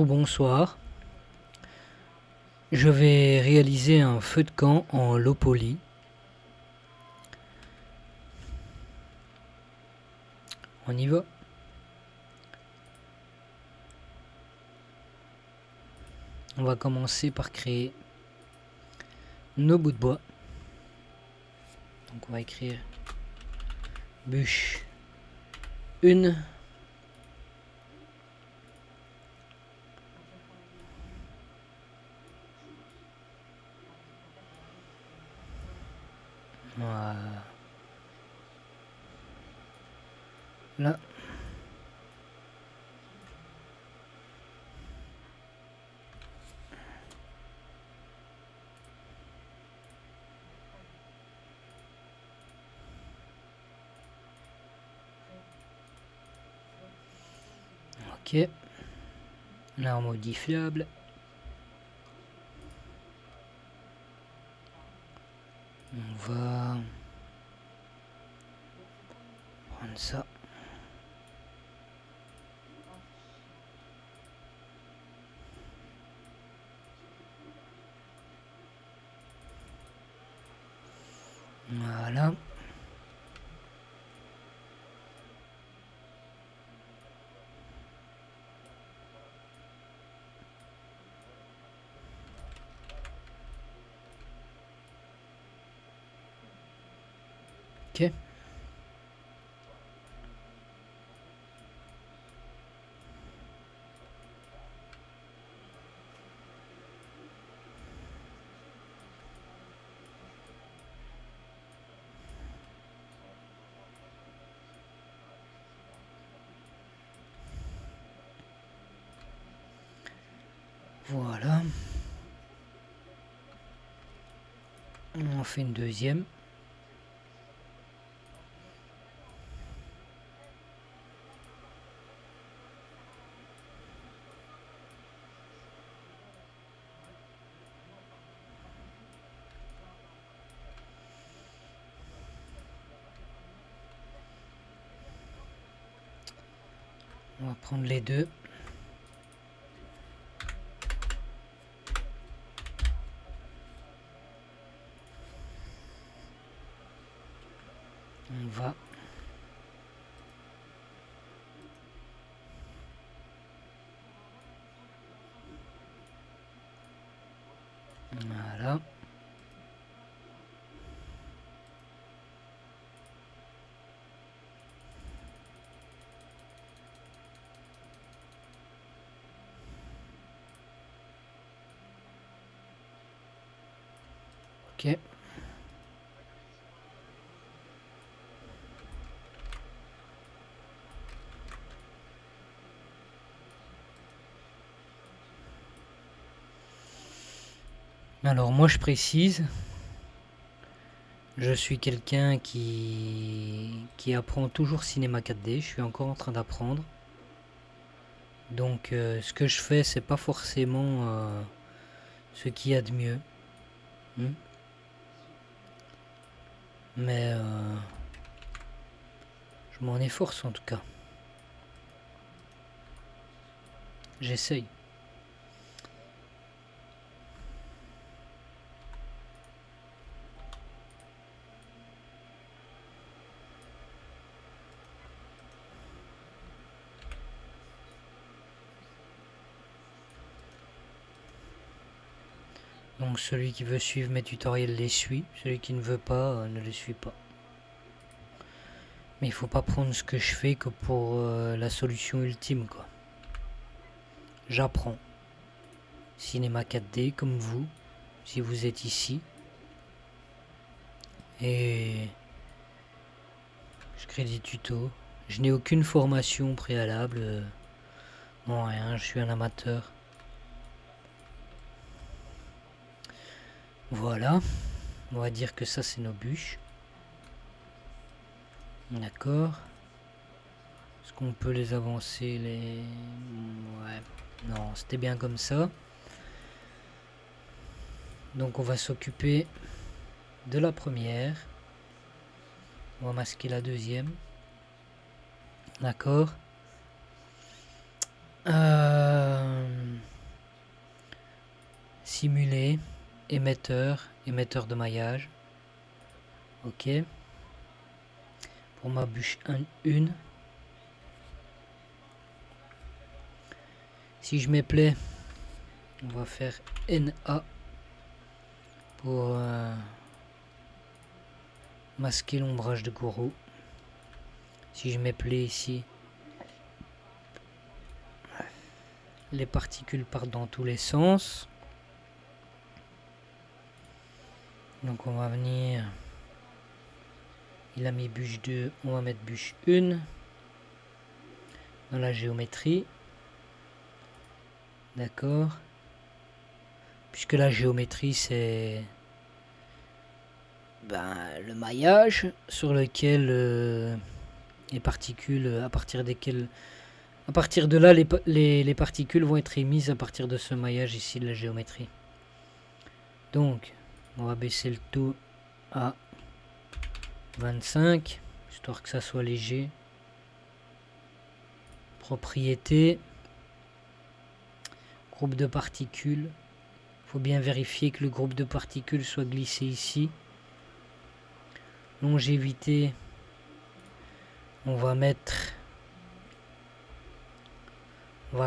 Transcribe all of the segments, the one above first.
bonsoir. Je vais réaliser un feu de camp en low poly. On y va. On va commencer par créer nos bouts de bois. Donc on va écrire bûche 1. Voilà. Là. Ok. Là, modifiable. On va prendre ça. Voilà. Ok. Voilà. On en fait une deuxième. On va prendre les deux. On va voilà. Ok. Alors moi je précise, je suis quelqu'un qui apprend toujours cinéma 4D, je suis encore en train d'apprendre. Donc ce que je fais c'est pas forcément ce qu'il y a de mieux. Mais je m'en efforce en tout cas. J'essaye. Donc celui qui veut suivre mes tutoriels les suit, celui qui ne veut pas ne les suit pas. Mais il faut pas prendre ce que je fais que pour la solution ultime quoi. J'apprends. Cinéma 4D comme vous, si vous êtes ici. Et je crée des tutos. Je n'ai aucune formation préalable. Non, rien, je suis un amateur. Voilà. On va dire que ça, c'est nos bûches. D'accord. Est-ce qu'on peut les avancer les... Ouais. Non, c'était bien comme ça. Donc on va s'occuper de la première. On va masquer la deuxième. D'accord. Simuler, émetteur de maillage. Ok. Pour ma bûche 1. Si je me plais, on va faire NA pour masquer l'ombrage de Goro. Si je me plais ici, les particules partent dans tous les sens. Donc on va venir, il a mis bûche 2, on va mettre bûche 1 dans la géométrie. D'accord. Puisque la géométrie c'est le maillage sur lequel les particules, à partir de là les particules vont être émises à partir de ce maillage ici de la géométrie. Donc on va baisser le taux à 25 histoire que ça soit léger. Propriété, groupe de particules, il faut bien vérifier que le groupe de particules soit glissé ici. Longévité, on va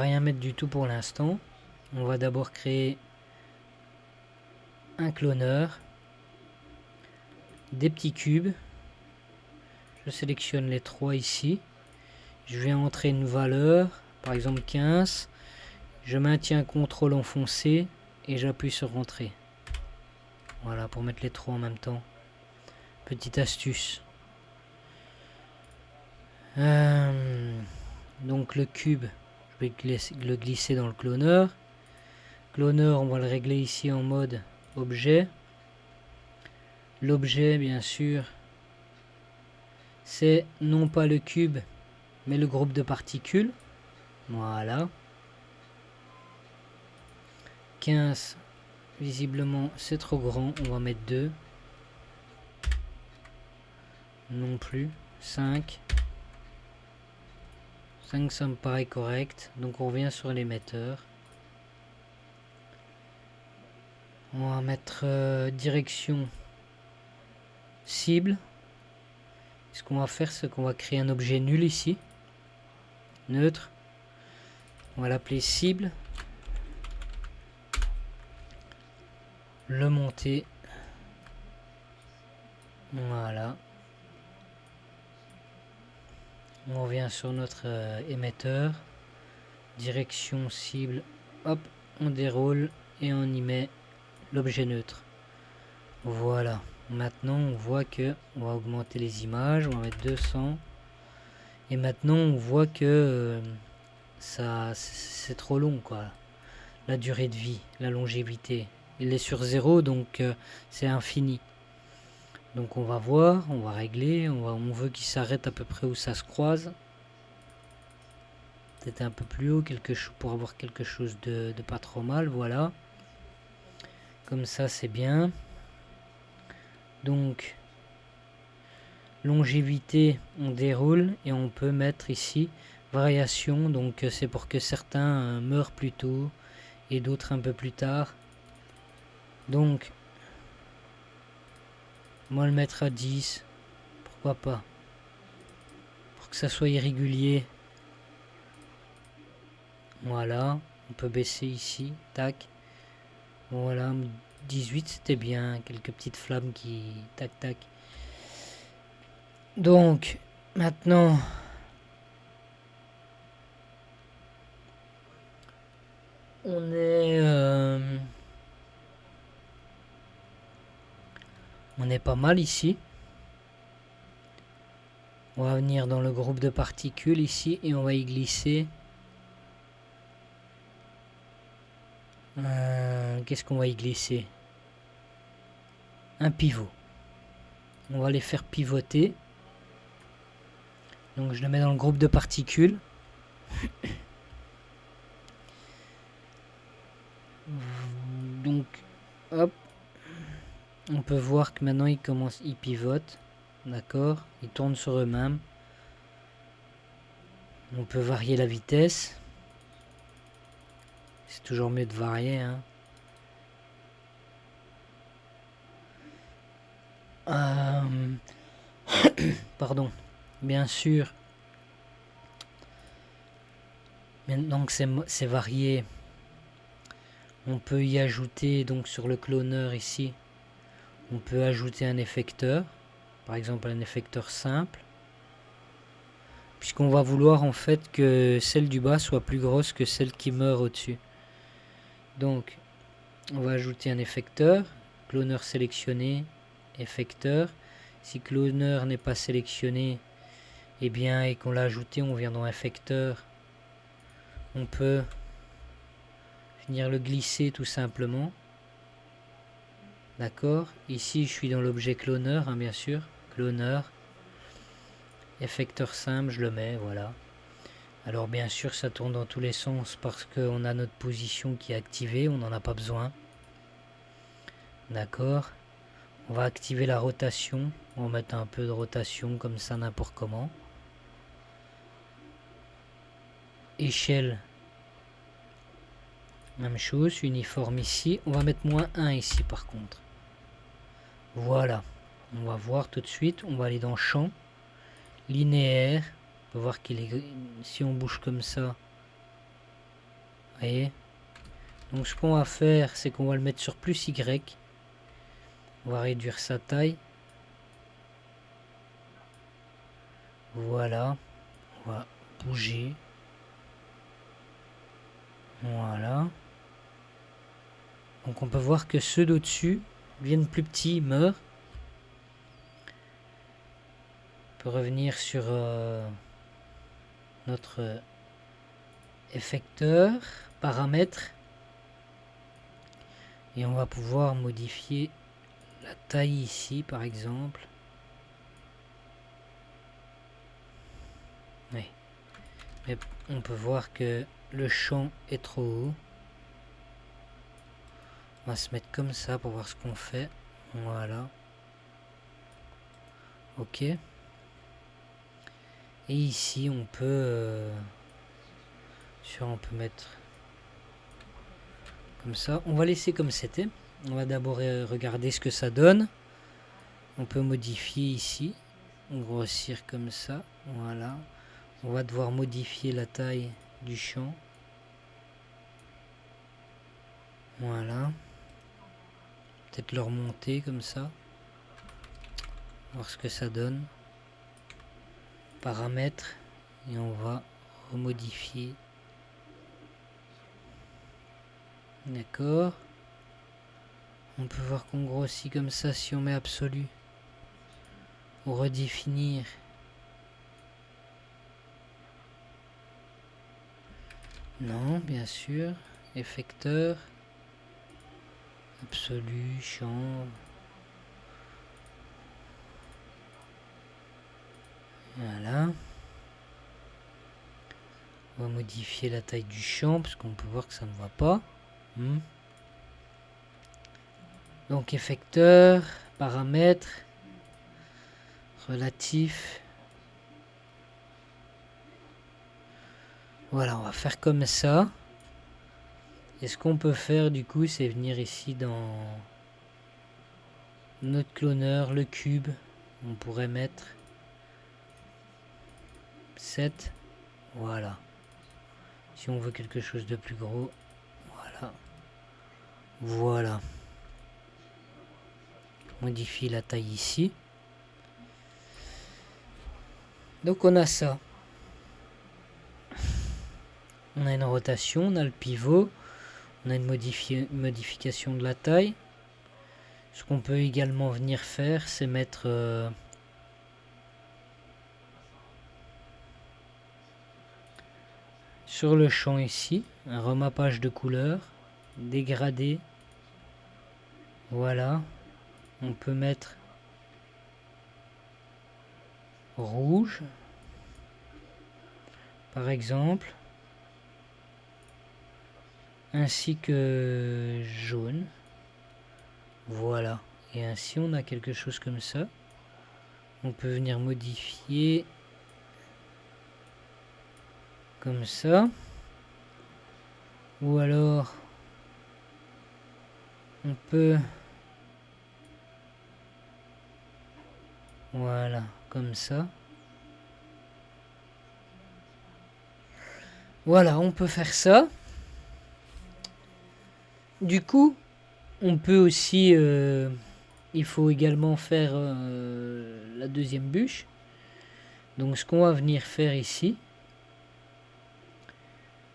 rien mettre du tout pour l'instant. On va d'abord créer un cloneur, des petits cubes. Je sélectionne les 3 ici. Je vais entrer une valeur, par exemple 15. Je maintiens CTRL enfoncé et j'appuie sur Entrée. Voilà, pour mettre les 3 en même temps. Petite astuce. Donc le cube, je vais le glisser dans le cloneur. Cloneur, on va le régler ici en mode objet. L'objet, bien sûr, c'est non pas le cube, mais le groupe de particules. Voilà. 15, visiblement, c'est trop grand. On va mettre 2. Non plus. 5. 5, ça me paraît correct. Donc on revient sur l'émetteur. On va mettre direction cible. Ce qu'on va faire, c'est qu'on va créer un objet nul ici. Neutre. On va l'appeler cible. Le monter. Voilà. On revient sur notre émetteur. Direction cible. Hop, on déroule et on y met l'objet neutre. Voilà. Maintenant, on voit que on va augmenter les images. On va mettre 200. Et maintenant, on voit que ça, c'est trop long, quoi. La durée de vie, la longévité. Il est sur 0, donc c'est infini. Donc on va voir, on va régler, on veut qu'il s'arrête à peu près où ça se croise. Peut-être un peu plus haut, pour avoir quelque chose de pas trop mal, voilà. Comme ça c'est bien. Donc longévité, on déroule et on peut mettre ici variation. Donc c'est pour que certains meurent plus tôt et d'autres un peu plus tard. Donc moi le mettre à 10, pourquoi pas, pour que ça soit irrégulier. Voilà, on peut baisser ici, tac. Voilà, 18 c'était bien, quelques petites flammes qui tac tac. Donc maintenant on est pas mal ici. On va venir dans le groupe de particules ici et on va y glisser. Qu'est-ce qu'on va y glisser? Un pivot. On va les faire pivoter. Donc je le mets dans le groupe de particules. Donc hop. On peut voir que maintenant ils pivotent. D'accord, ils tournent sur eux-mêmes. On peut varier la vitesse. C'est toujours mieux de varier, hein. Euh, pardon. Bien sûr, maintenant que c'est varié, on peut y ajouter, donc sur le cloneur ici, on peut ajouter un effecteur, par exemple un effecteur simple, puisqu'on va vouloir en fait que celle du bas soit plus grosse que celle qui meurt au-dessus. Donc, on va ajouter un effecteur, cloneur sélectionné, effecteur. Si cloneur n'est pas sélectionné, et bien, et qu'on l'a ajouté, on vient dans effecteur, on peut venir le glisser tout simplement. D'accord. Ici, je suis dans l'objet cloneur, hein, bien sûr. Cloneur. Effecteur simple, je le mets, voilà. Alors bien sûr, ça tourne dans tous les sens parce qu'on a notre position qui est activée, on n'en a pas besoin. D'accord. On va activer la rotation. On va mettre un peu de rotation comme ça, n'importe comment. Échelle. Même chose, uniforme ici. On va mettre -1 ici par contre. Voilà. On va voir tout de suite. On va aller dans champ. Linéaire. On peut voir qu'il est... Si on bouge comme ça. Vous voyez. Donc ce qu'on va faire, c'est qu'on va le mettre sur +Y. On va réduire sa taille. Voilà. On va bouger. Voilà. Donc on peut voir que ceux d'au-dessus viennent plus petits, meurent. On peut revenir sur notre effecteur, paramètres. Et on va pouvoir modifier la taille ici par exemple. Oui. Mais on peut voir que le champ est trop haut. On va se mettre comme ça pour voir ce qu'on fait. Voilà. Ok. Et ici on peut... on peut mettre comme ça. On va laisser comme c'était. On va d'abord regarder ce que ça donne. On peut modifier ici. Grossir comme ça. Voilà. On va devoir modifier la taille du champ. Voilà. Peut-être le remonter comme ça. Voir ce que ça donne. Paramètres. Et on va remodifier. D'accord. On peut voir qu'on grossit comme ça si on met absolu. Ou redéfinir. Non, bien sûr. Effecteur. Absolu, champ. Voilà. On va modifier la taille du champ parce qu'on peut voir que ça ne va pas. Donc effecteur, paramètres, relatif. Voilà, on va faire comme ça. Et ce qu'on peut faire du coup, c'est venir ici dans notre cloneur, le cube. On pourrait mettre 7. Voilà. Si on veut quelque chose de plus gros, voilà. Voilà. Modifie la taille ici. Donc on a ça. On a une rotation, on a le pivot, on a une modification de la taille. Ce qu'on peut également venir faire, c'est mettre sur le champ ici, un remappage de couleurs, dégradé. Voilà. On peut mettre rouge, par exemple, ainsi que jaune. Voilà. Et ainsi on a quelque chose comme ça. On peut venir modifier comme ça. Ou alors on peut Voilà, comme ça. Voilà, on peut faire ça. Du coup, on peut aussi... il faut également faire la deuxième bûche. Donc ce qu'on va venir faire ici,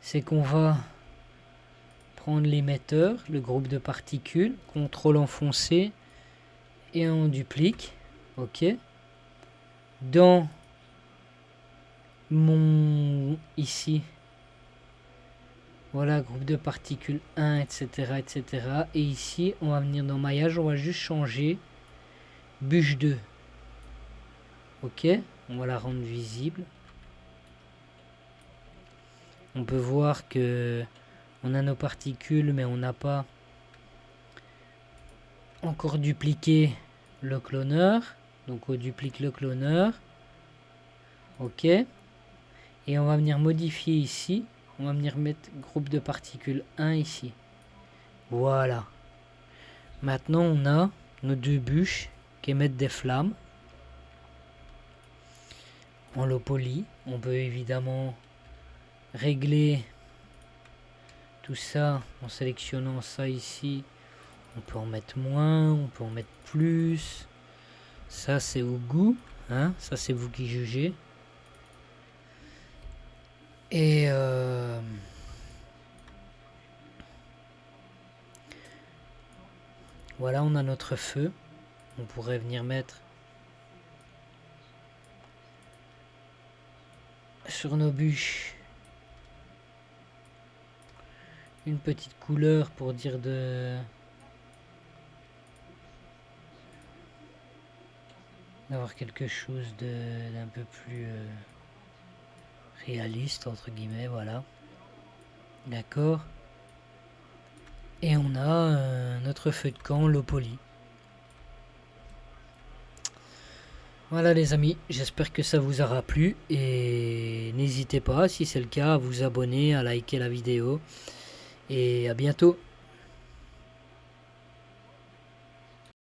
c'est qu'on va prendre l'émetteur, le groupe de particules, contrôle enfoncé et on duplique. Ok. Dans mon ici, voilà, groupe de particules 1, etc., etc. Et ici, on va venir dans maillage, on va juste changer bûche 2. Ok, on va la rendre visible. On peut voir que on a nos particules, mais on n'a pas encore dupliqué le cloneur. Donc on duplique le cloneur. Ok. Et on va venir modifier ici. On va venir mettre groupe de particules 1 ici. Voilà. Maintenant on a nos deux bûches qui émettent des flammes. En low poly. On peut évidemment régler tout ça en sélectionnant ça ici. On peut en mettre moins, on peut en mettre plus. Ça c'est au goût, hein, ça c'est vous qui jugez. Et voilà, on a notre feu. On pourrait venir mettre sur nos bûches une petite couleur pour dire d'avoir quelque chose d'un peu plus réaliste entre guillemets, voilà. D'accord. Et on a notre feu de camp low poly. Voilà les amis, j'espère que ça vous aura plu et n'hésitez pas, si c'est le cas, à vous abonner, à liker la vidéo et à bientôt.